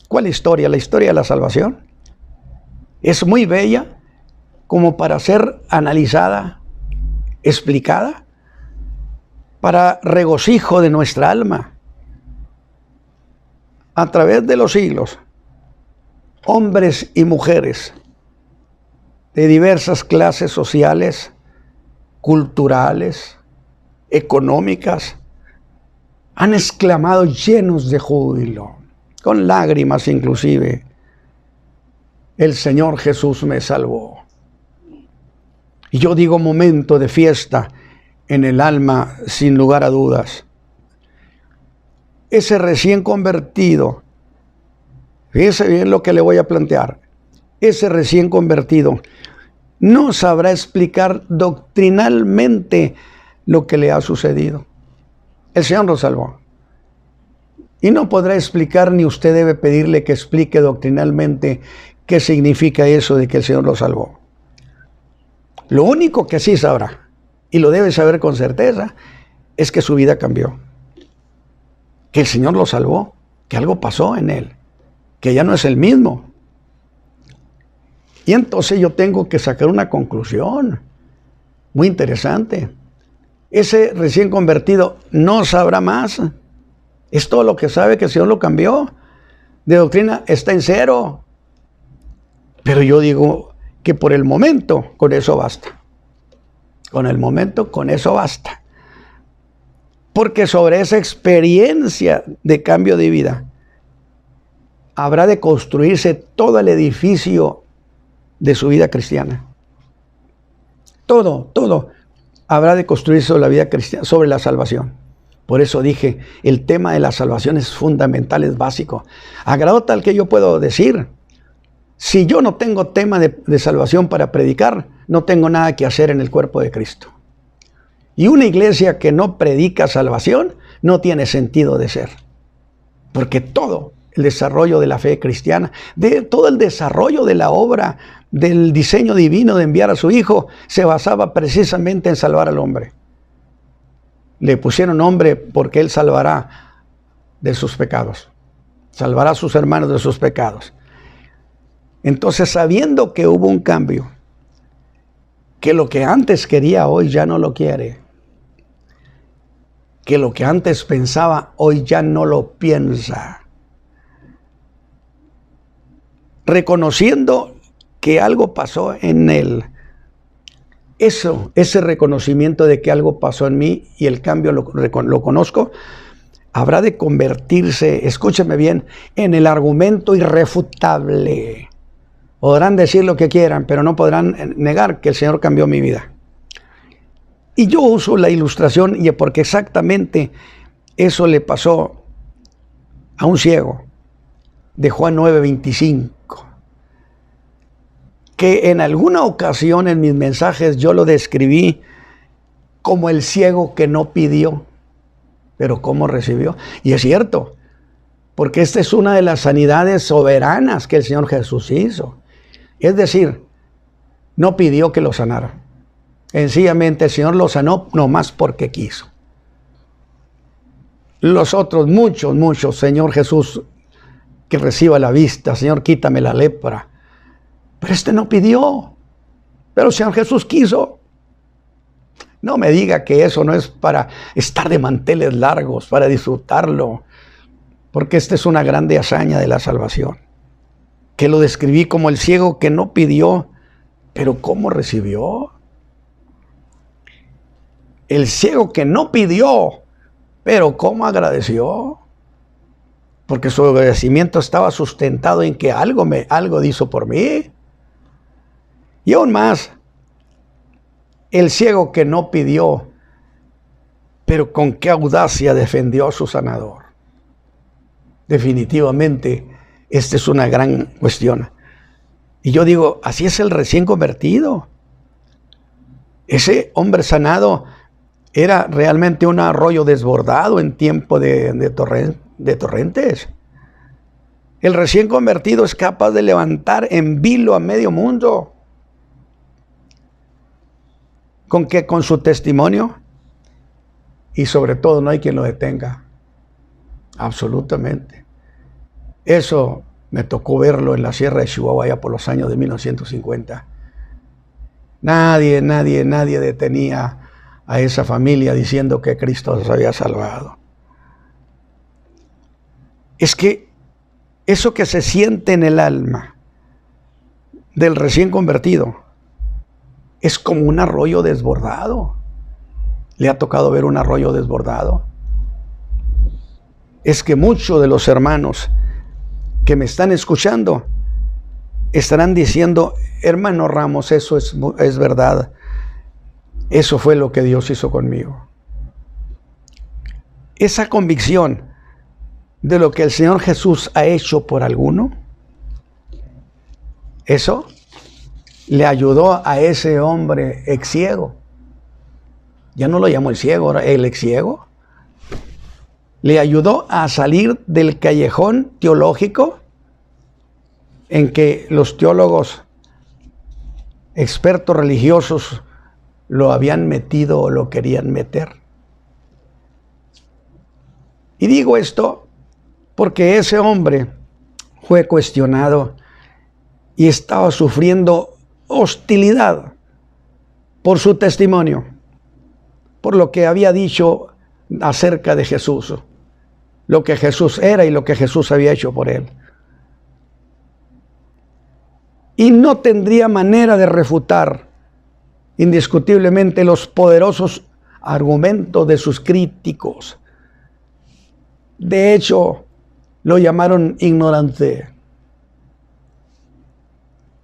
¿Cuál historia? La historia de la salvación. Es muy bella como para ser analizada, explicada, para regocijo de nuestra alma. A través de los siglos, hombres y mujeres de diversas clases sociales, culturales, económicas, han exclamado llenos de júbilo, con lágrimas inclusive, el Señor Jesús me salvó. Y yo digo momento de fiesta en el alma, sin lugar a dudas. Ese recién convertido, fíjese bien lo que le voy a plantear, ese recién convertido no sabrá explicar doctrinalmente lo que le ha sucedido. El Señor lo salvó. Y no podrá explicar, ni usted debe pedirle que explique doctrinalmente qué significa eso de que el Señor lo salvó. Lo único que sí sabrá, y lo debe saber con certeza, es que su vida cambió. Que el Señor lo salvó, que algo pasó en él, que ya no es el mismo. Y entonces yo tengo que sacar una conclusión muy interesante. Ese recién convertido no sabrá más. Es todo lo que sabe, que el Señor lo cambió. De doctrina está en cero. Pero yo digo que por el momento con eso basta. Con el momento con eso basta. Porque sobre esa experiencia de cambio de vida habrá de construirse todo el edificio de su vida cristiana. Todo habrá de construirse sobre la vida cristiana, sobre la salvación. Por eso dije, el tema de la salvación es fundamental, es básico. A grado tal que yo puedo decir, si yo no tengo tema de salvación para predicar, no tengo nada que hacer en el cuerpo de Cristo. Y una iglesia que no predica salvación no tiene sentido de ser. Porque todo el desarrollo de la fe cristiana, de todo el desarrollo de la obra, del diseño divino de enviar a su Hijo, se basaba precisamente en salvar al hombre. Le pusieron hombre porque Él salvará de sus pecados. Salvará a sus hermanos de sus pecados. Entonces, sabiendo que hubo un cambio, que lo que antes quería hoy ya no lo quiere, que lo que antes pensaba hoy ya no lo piensa, reconociendo que algo pasó en él. Ese reconocimiento de que algo pasó en mí y el cambio lo conozco, habrá de convertirse, escúcheme bien, en el argumento irrefutable. Podrán decir lo que quieran, pero no podrán negar que el Señor cambió mi vida. Y yo uso la ilustración porque exactamente eso le pasó a un ciego de Juan 9:25. Que en alguna ocasión en mis mensajes yo lo describí como el ciego que no pidió, pero cómo recibió. Y es cierto, porque esta es una de las sanidades soberanas que el Señor Jesús hizo. Es decir, no pidió que lo sanara. Sencillamente el Señor lo sanó nomás porque quiso. Los otros, muchos, Señor Jesús, que reciba la vista, Señor, quítame la lepra. Pero este no pidió, pero el Señor Jesús quiso. No me diga que eso no es para estar de manteles largos, para disfrutarlo, porque esta es una grande hazaña de la salvación, que lo describí como el ciego que no pidió, pero ¿cómo recibió? El ciego que no pidió, pero ¿cómo agradeció? Porque su agradecimiento estaba sustentado en que algo hizo por mí. Y aún más, el ciego que no pidió, pero con qué audacia defendió a su sanador. Definitivamente, esta es una gran cuestión. Y yo digo, así es el recién convertido. Ese hombre sanado era realmente un arroyo desbordado en tiempo de torrentes. El recién convertido es capaz de levantar en vilo a medio mundo. ¿Con qué? Con su testimonio. Y sobre todo no hay quien lo detenga. Absolutamente. Eso me tocó verlo en la Sierra de Chihuahua allá por los años de 1950. Nadie detenía a esa familia diciendo que Cristo los había salvado. Es que eso que se siente en el alma del recién convertido es como un arroyo desbordado. ¿Le ha tocado ver un arroyo desbordado? Es que muchos de los hermanos que me están escuchando estarán diciendo, hermano Ramos, eso es verdad. Eso fue lo que Dios hizo conmigo. Esa convicción de lo que el Señor Jesús ha hecho por alguno, eso le ayudó a ese hombre ex ciego. Ya no lo llamó el ciego, ahora el ex ciego. le ayudó a salir del callejón teológico en que los teólogos expertos religiosos lo habían metido o lo querían meter. Y digo esto porque ese hombre fue cuestionado y estaba sufriendo hostilidad por su testimonio, por lo que había dicho acerca de Jesús, lo que Jesús era y lo que Jesús había hecho por él. Y no tendría manera de refutar indiscutiblemente los poderosos argumentos de sus críticos. De hecho, lo llamaron ignorante.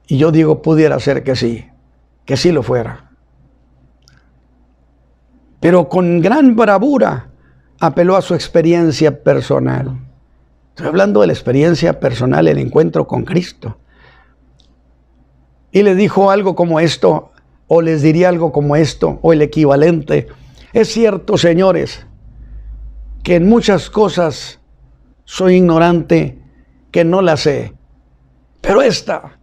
Y yo digo, pudiera ser que sí lo fuera. Pero con gran bravura apeló a su experiencia personal. Estoy hablando de la experiencia personal, el encuentro con Cristo. Y le dijo algo como esto, o les diría algo como esto, o el equivalente. Es cierto, señores, que en muchas cosas soy ignorante, que no la sé. Pero esta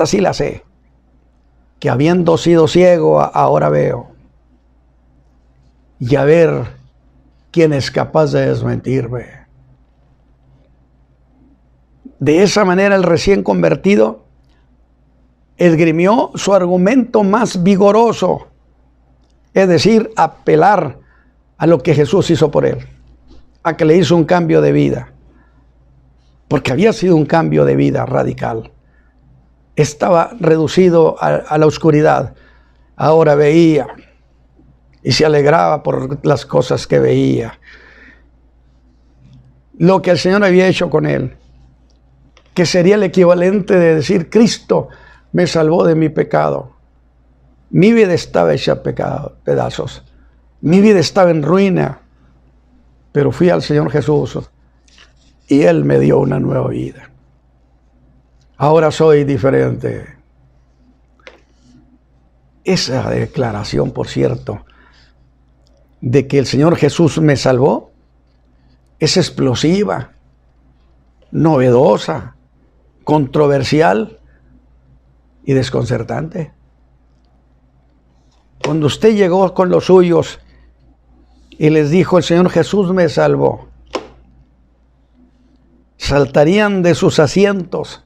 sí la sé. Que habiendo sido ciego, ahora veo. Y a ver quién es capaz de desmentirme. De esa manera el recién convertido esgrimió su argumento más vigoroso, es decir, apelar a lo que Jesús hizo por él, a que le hizo un cambio de vida, porque había sido un cambio de vida radical. Estaba reducido a la oscuridad, ahora veía y se alegraba por las cosas que veía. Lo que el Señor había hecho con él, que sería el equivalente de decir, Cristo me salvó de mi pecado. Mi vida estaba hecha pedazos. Mi vida estaba en ruina. Pero fui al Señor Jesús y Él me dio una nueva vida. Ahora soy diferente. Esa declaración, por cierto, de que el Señor Jesús me salvó, es explosiva, novedosa, controversial y desconcertante. Cuando usted llegó con los suyos y les dijo, el Señor Jesús me salvó, saltarían de sus asientos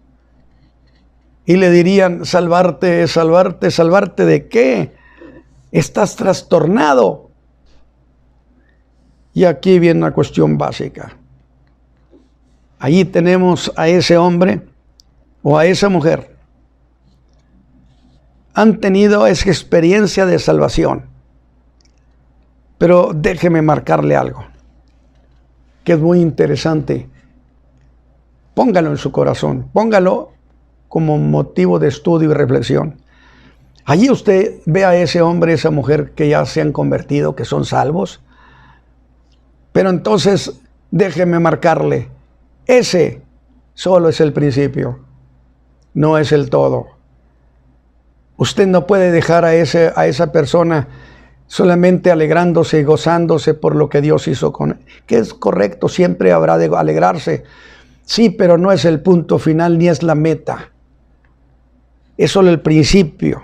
y le dirían, salvarte, salvarte, salvarte ¿de qué? Estás trastornado. Y aquí viene una cuestión básica. Allí tenemos a ese hombre o a esa mujer. Han tenido esa experiencia de salvación. Pero déjeme marcarle algo, que es muy interesante. Póngalo en su corazón, póngalo como motivo de estudio y reflexión. Allí usted ve a ese hombre, esa mujer que ya se han convertido, que son salvos. Pero entonces déjeme marcarle, ese solo es el principio, no es el todo. Usted no puede dejar a esa persona solamente alegrándose y gozándose por lo que Dios hizo con él, que es correcto, siempre habrá de alegrarse. Sí, pero no es el punto final ni es la meta. Es solo el principio.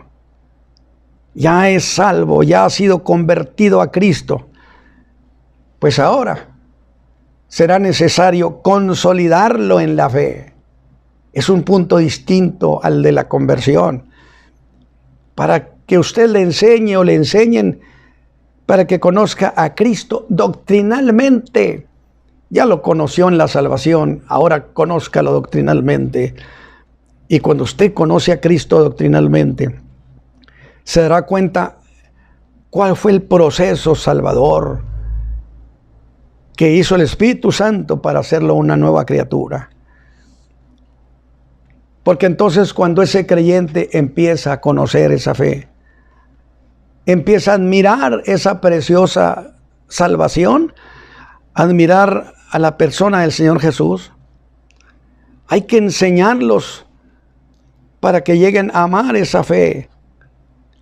Ya es salvo, ya ha sido convertido a Cristo. Pues ahora será necesario consolidarlo en la fe. Es un punto distinto al de la conversión. Para que usted le enseñe o le enseñen, para que conozca a Cristo doctrinalmente. Ya lo conoció en la salvación, ahora conózcalo doctrinalmente. Y cuando usted conoce a Cristo doctrinalmente, se dará cuenta cuál fue el proceso salvador que hizo el Espíritu Santo para hacerlo una nueva criatura. Porque entonces cuando ese creyente empieza a conocer esa fe, empieza a admirar esa preciosa salvación, admirar a la persona del Señor Jesús, hay que enseñarlos para que lleguen a amar esa fe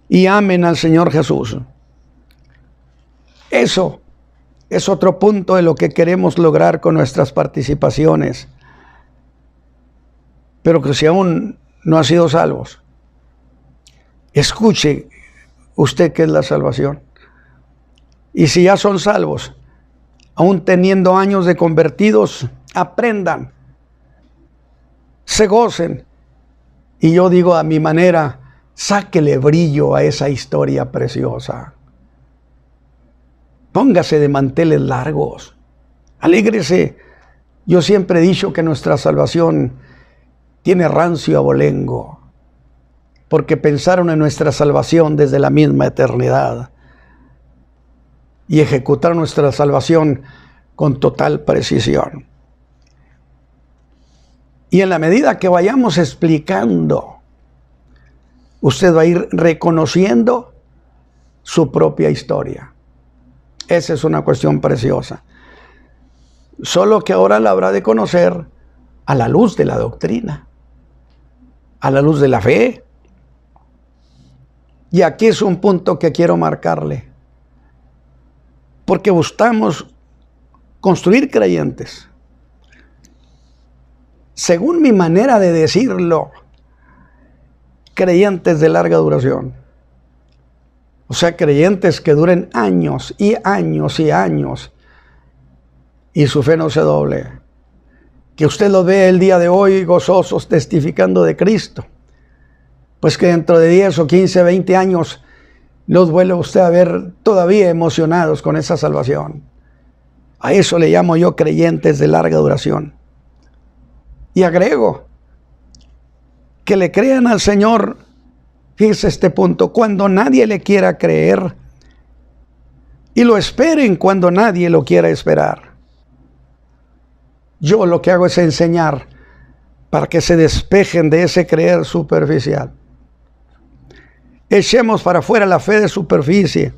y amen al Señor Jesús. Eso Es otro punto de lo que queremos lograr con nuestras participaciones. Pero que si aún no ha sido salvos, escuche usted qué es la salvación. Y si ya son salvos, aún teniendo años de convertidos, aprendan, se gocen. Y yo digo a mi manera, sáquele brillo a esa historia preciosa. Póngase de manteles largos, alégrese. Yo siempre he dicho que nuestra salvación tiene rancio abolengo, porque pensaron en nuestra salvación desde la misma eternidad y ejecutaron nuestra salvación con total precisión. Y en la medida que vayamos explicando, usted va a ir reconociendo su propia historia. Esa es una cuestión preciosa. Solo que ahora la habrá de conocer a la luz de la doctrina, a la luz de la fe. Y aquí es un punto que quiero marcarle, porque buscamos construir creyentes. Según mi manera de decirlo, creyentes de larga duración. O sea, creyentes que duren años y años y años y su fe no se doble. Que usted los ve el día de hoy gozosos testificando de Cristo. Pues que dentro de 10 o 15, 20 años los vuelve usted a ver todavía emocionados con esa salvación. A eso le llamo yo creyentes de larga duración. Y agrego, que le crean al Señor, fíjese este punto, cuando nadie le quiera creer, y lo esperen cuando nadie lo quiera esperar. Yo lo que hago es enseñar para que se despejen de ese creer superficial. Echemos para afuera la fe de superficie,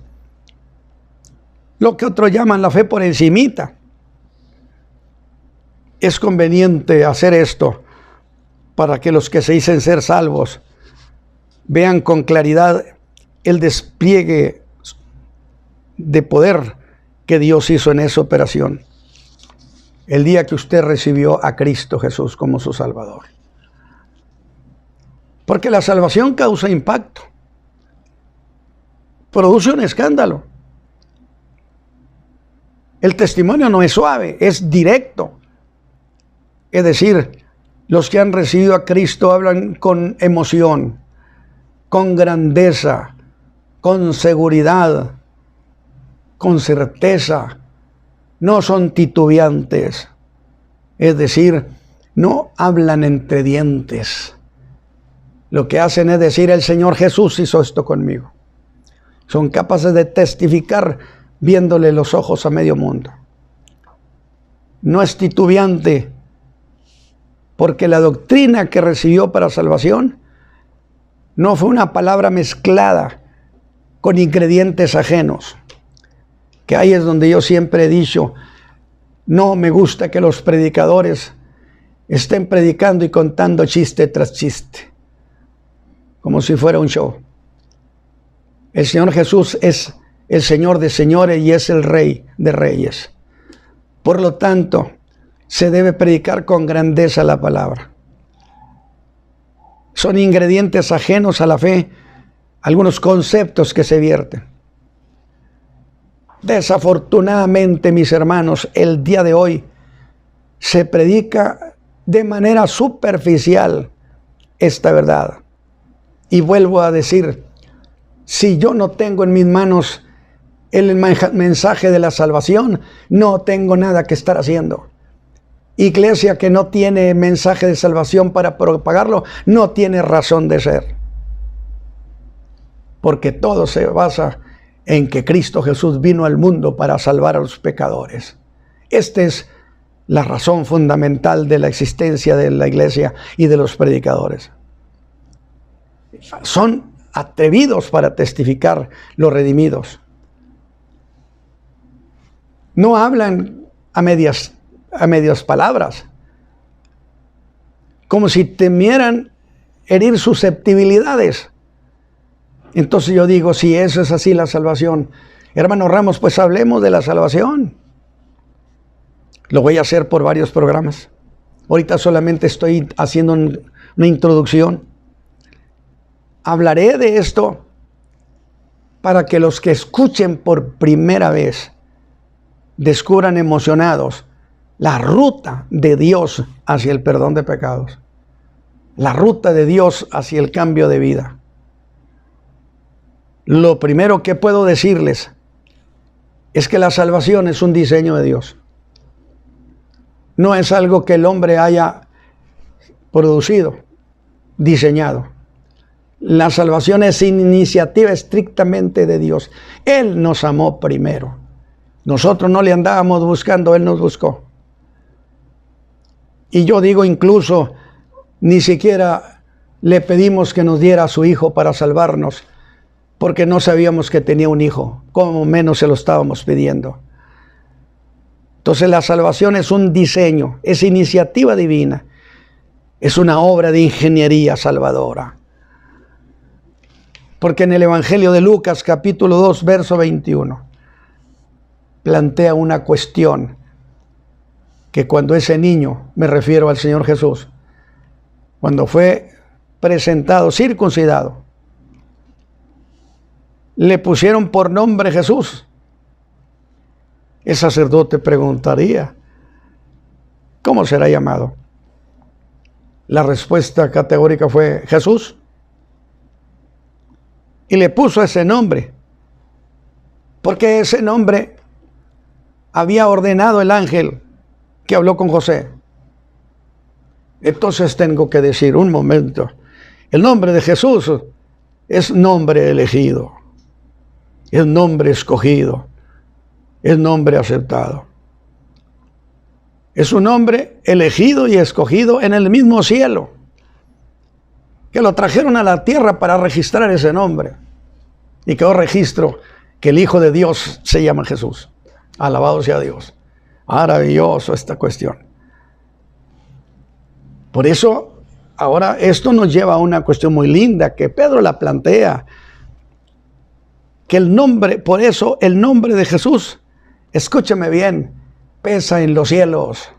lo que otros llaman la fe por encimita. Es conveniente hacer esto para que los que se dicen ser salvos vean con claridad el despliegue de poder que Dios hizo en esa operación el día que usted recibió a Cristo Jesús como su Salvador. Porque la salvación causa impacto, produce un escándalo. El testimonio no es suave, es directo. Es decir, los que han recibido a Cristo hablan con emoción, con grandeza, con seguridad, con certeza. No son titubeantes. Es decir, no hablan entre dientes. Lo que hacen es decir, el Señor Jesús hizo esto conmigo. Son capaces de testificar viéndole los ojos a medio mundo. No es titubeante, porque la doctrina que recibió para salvación no fue una palabra mezclada con ingredientes ajenos. Que ahí es donde yo siempre he dicho, no me gusta que los predicadores estén predicando y contando chiste tras chiste, como si fuera un show. El Señor Jesús es el Señor de señores y es el Rey de reyes. Por lo tanto, se debe predicar con grandeza la palabra. Son ingredientes ajenos a la fe, algunos conceptos que se vierten. Desafortunadamente, mis hermanos, el día de hoy se predica de manera superficial esta verdad. Y vuelvo a decir, si yo no tengo en mis manos el mensaje de la salvación, no tengo nada que estar haciendo. Iglesia que no tiene mensaje de salvación para propagarlo, no tiene razón de ser. Porque todo se basa en que Cristo Jesús vino al mundo para salvar a los pecadores. Esta es la razón fundamental de la existencia de la iglesia y de los predicadores. Son atrevidos para testificar los redimidos. No hablan a medias palabras, como si temieran herir susceptibilidades. Entonces yo digo, si eso es así la salvación, hermano Ramos, pues hablemos de la salvación. Lo voy a hacer por varios programas. Ahorita solamente estoy haciendo una introducción. Hablaré de esto para que los que escuchen por primera vez descubran emocionados la ruta de Dios hacia el perdón de pecados, la ruta de Dios hacia el cambio de vida. Lo primero que puedo decirles es que la salvación es un diseño de Dios. No es algo que el hombre haya producido, diseñado. La salvación es iniciativa estrictamente de Dios. Él nos amó primero. Nosotros no le andábamos buscando, Él nos buscó. Y yo digo incluso, ni siquiera le pedimos que nos diera a su hijo para salvarnos, porque no sabíamos que tenía un hijo, como menos se lo estábamos pidiendo. Entonces la salvación es un diseño, es iniciativa divina, es una obra de ingeniería salvadora. Porque en el Evangelio de Lucas, capítulo 2, verso 21, plantea una cuestión que cuando ese niño, me refiero al Señor Jesús, cuando fue presentado, circuncidado, le pusieron por nombre Jesús. El sacerdote preguntaría, ¿cómo será llamado? La respuesta categórica fue Jesús. Y le puso ese nombre, porque ese nombre había ordenado el ángel que habló con José. Entonces tengo que decir, un momento, el nombre de Jesús es nombre elegido, es nombre escogido, es nombre aceptado. Es un nombre elegido y escogido en el mismo cielo, que lo trajeron a la tierra para registrar ese nombre. Y quedó registro que el Hijo de Dios se llama Jesús. Alabado sea Dios. Maravilloso esta cuestión. Por eso, ahora esto nos lleva a una cuestión muy linda que Pedro la plantea. Que el nombre, por eso el nombre de Jesús, escúchame bien, pesa en los cielos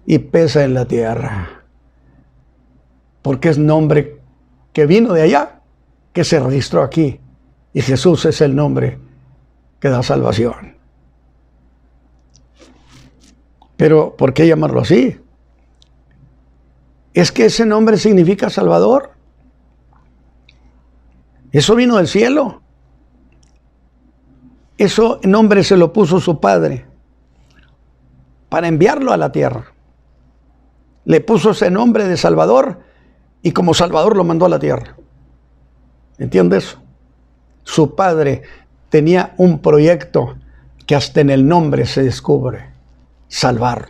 y pesa en la tierra. Porque es nombre que vino de allá, que se registró aquí. Y Jesús es el nombre que da salvación. Pero, ¿por qué llamarlo así? Es que ese nombre significa Salvador. Eso vino del cielo. Eso nombre se lo puso su padre para enviarlo a la tierra. Le puso ese nombre de Salvador y como Salvador lo mandó a la tierra. ¿Entiendes? Su padre tenía un proyecto que hasta en el nombre se descubre: salvar.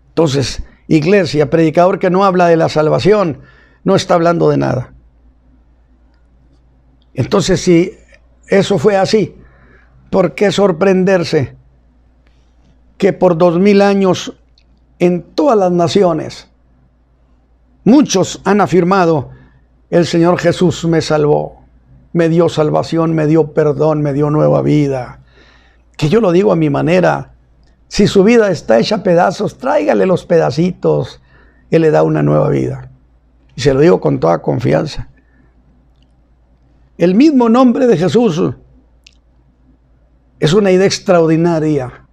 Entonces, iglesia, predicador que no habla de la salvación, no está hablando de nada. Entonces, si eso fue así, ¿por qué sorprenderse que por 2000 años en todas las naciones muchos han afirmado: el Señor Jesús me salvó, me dio salvación, me dio perdón, me dio nueva vida? Que yo lo digo a mi manera: si su vida está hecha a pedazos, tráigale los pedacitos, Él le da una nueva vida. Y se lo digo con toda confianza. El mismo nombre de Jesús es una idea extraordinaria,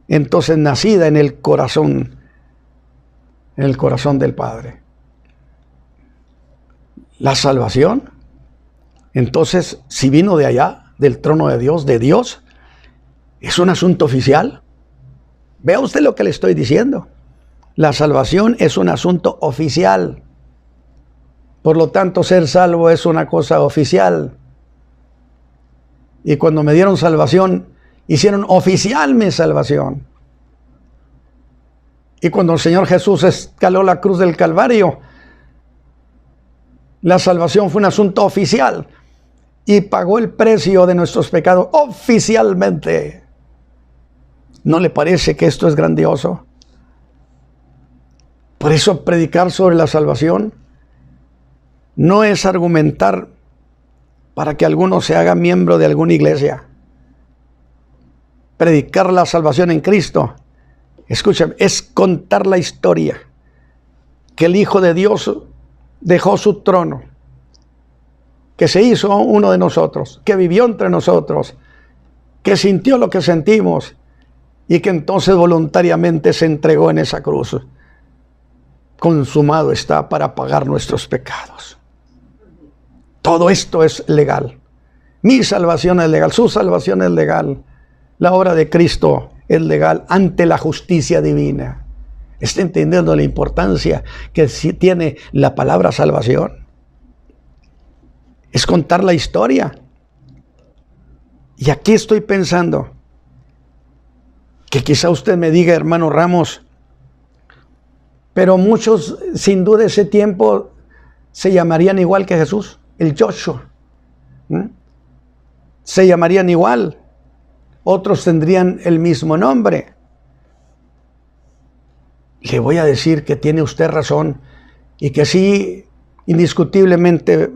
entonces nacida en el corazón del Padre. La salvación, entonces, si vino de allá, del trono de Dios, es un asunto oficial. Vea usted lo que le estoy diciendo. La salvación es un asunto oficial. Por lo tanto, ser salvo es una cosa oficial. Y cuando me dieron salvación, hicieron oficial mi salvación. Y cuando el Señor Jesús escaló la cruz del Calvario, la salvación fue un asunto oficial. Y pagó el precio de nuestros pecados oficialmente. ¿No le parece que esto es grandioso? Por eso predicar sobre la salvación no es argumentar para que alguno se haga miembro de alguna iglesia. Predicar la salvación en Cristo Escúchame, es contar la historia que el Hijo de Dios dejó su trono, que se hizo uno de nosotros, que vivió entre nosotros, que sintió lo que sentimos y que entonces voluntariamente se entregó en esa cruz. Consumado está para pagar nuestros pecados. Todo esto es legal. Mi salvación es legal, su salvación es legal. La obra de Cristo es legal ante la justicia divina. ¿Está entendiendo la importancia que tiene la palabra salvación? Es contar la historia. Y aquí estoy pensando que quizá usted me diga, hermano Ramos, pero muchos sin duda ese tiempo se llamarían igual que Jesús, el Joshua. Se llamarían igual. Otros tendrían el mismo nombre. Le voy a decir que tiene usted razón y que sí, indiscutiblemente,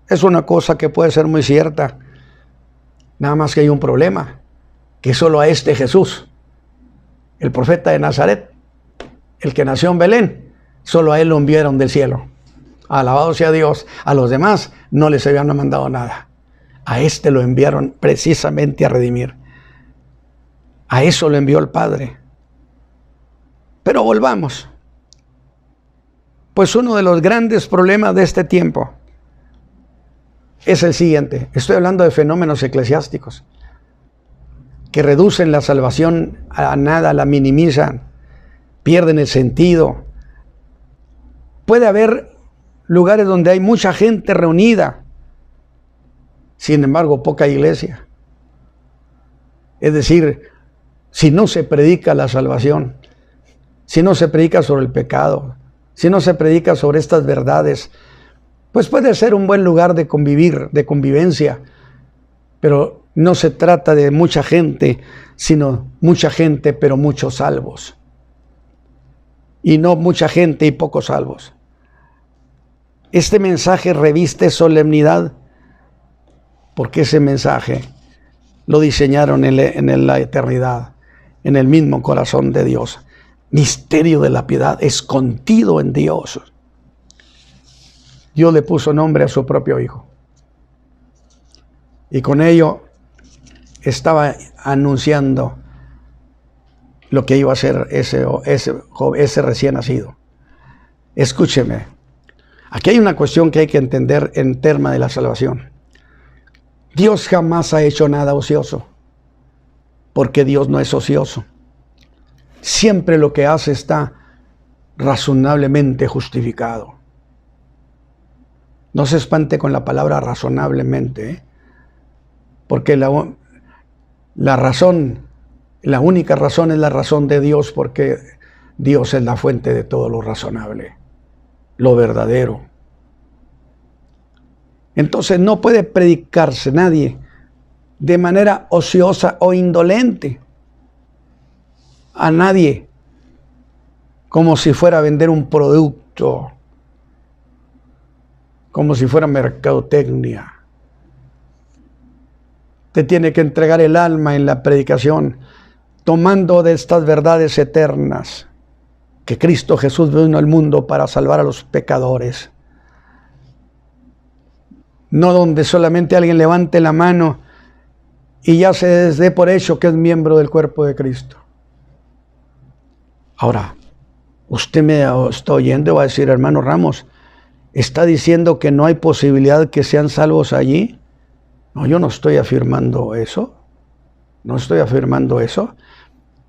es una cosa que puede ser muy cierta. Nada más que hay un problema, que solo a este Jesús, el profeta de Nazaret, el que nació en Belén, solo a él lo enviaron del cielo. Alabado sea Dios. A los demás no les habían mandado nada. A este lo enviaron precisamente a redimir. A eso lo envió el Padre. Pero volvamos. Pues uno de los grandes problemas de este tiempo es el siguiente. Estoy hablando de fenómenos eclesiásticos que reducen la salvación a nada, la minimizan, pierden el sentido. Puede haber lugares donde hay mucha gente reunida, sin embargo poca iglesia. Es decir, si no se predica la salvación, si no se predica sobre el pecado, si no se predica sobre estas verdades, pues puede ser un buen lugar de convivir, de convivencia, pero no se trata de mucha gente, sino mucha gente pero muchos salvos. Y no mucha gente y pocos salvos. Este mensaje reviste solemnidad porque ese mensaje lo diseñaron en la eternidad, en el mismo corazón de Dios. Misterio de la piedad escondido en Dios. Dios le puso nombre a su propio Hijo. Y con ello estaba anunciando lo que iba a ser ese recién nacido. Escúcheme. Aquí hay una cuestión que hay que entender en tema de la salvación. Dios jamás ha hecho nada ocioso, porque Dios no es ocioso. Siempre lo que hace está razonablemente justificado. No se espante con la palabra razonablemente, porque la razón, la única razón es la razón de Dios, porque Dios es la fuente de todo lo razonable, lo verdadero. Entonces no puede predicarse nadie de manera ociosa o indolente a nadie como si fuera a vender un producto, como si fuera mercadotecnia. Te tiene que entregar el alma en la predicación, tomando de estas verdades eternas, que Cristo Jesús vino al mundo para salvar a los pecadores. No donde solamente alguien levante la mano y ya se dé por hecho que es miembro del cuerpo de Cristo. Ahora, usted me está oyendo y va a decir, hermano Ramos, ¿está diciendo que no hay posibilidad que sean salvos allí? No, yo no estoy afirmando eso. No estoy afirmando eso.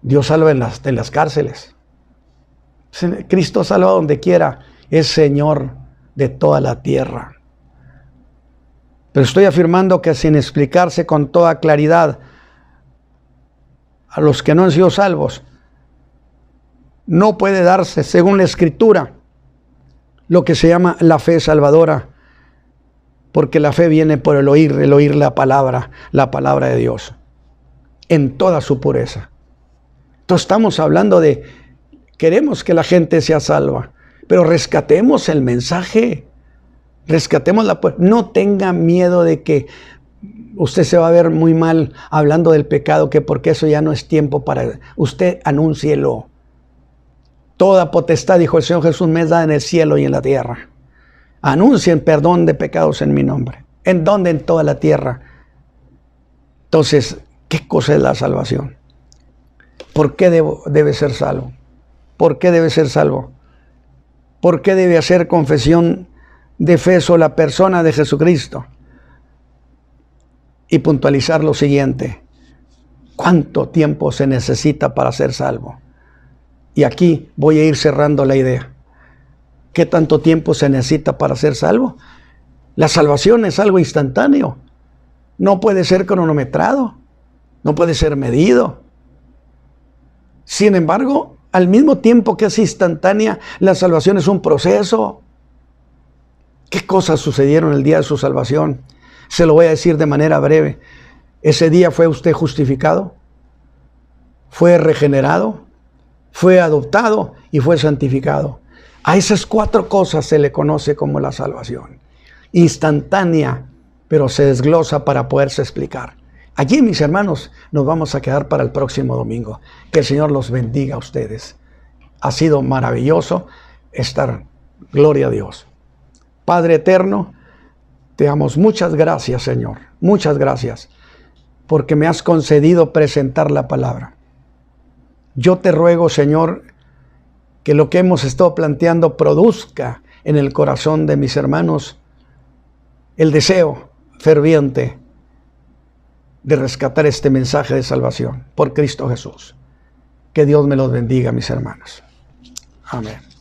Dios salva en las cárceles. Cristo salva donde quiera. Es Señor de toda la tierra. Pero estoy afirmando que sin explicarse con toda claridad a los que no han sido salvos, no puede darse, según la Escritura, lo que se llama la fe salvadora, porque la fe viene por el oír la palabra de Dios, en toda su pureza. Entonces estamos hablando de, queremos que la gente sea salva, pero rescatemos el mensaje, rescatemos no tenga miedo de que usted se va a ver muy mal hablando del pecado, que porque eso ya no es tiempo para usted, anúncielo. Toda potestad, dijo el Señor Jesús, me es dada en el cielo y en la tierra. Anuncien perdón de pecados en mi nombre. ¿En dónde? En toda la tierra. Entonces, ¿qué cosa es la salvación? ¿Por qué debe ser salvo? ¿Por qué debe ser salvo? ¿Por qué debe hacer confesión de fe sobre la persona de Jesucristo? Y puntualizar lo siguiente: ¿cuánto tiempo se necesita para ser salvo? Y aquí voy a ir cerrando la idea. ¿Qué tanto tiempo se necesita para ser salvo? La salvación es algo instantáneo. No puede ser cronometrado. No puede ser medido. Sin embargo, al mismo tiempo que es instantánea, la salvación es un proceso. ¿Qué cosas sucedieron el día de su salvación? Se lo voy a decir de manera breve. Ese día fue usted justificado, fue regenerado, fue adoptado y fue santificado. A esas 4 cosas se le conoce como la salvación. Instantánea, pero se desglosa para poderse explicar. Allí, mis hermanos, nos vamos a quedar para el próximo domingo. Que el Señor los bendiga a ustedes. Ha sido maravilloso estar. Gloria a Dios. Padre eterno, te damos muchas gracias, Señor. Muchas gracias, porque me has concedido presentar la palabra. Yo te ruego, Señor, que lo que hemos estado planteando produzca en el corazón de mis hermanos el deseo ferviente de rescatar este mensaje de salvación por Cristo Jesús. Que Dios me los bendiga, mis hermanos. Amén.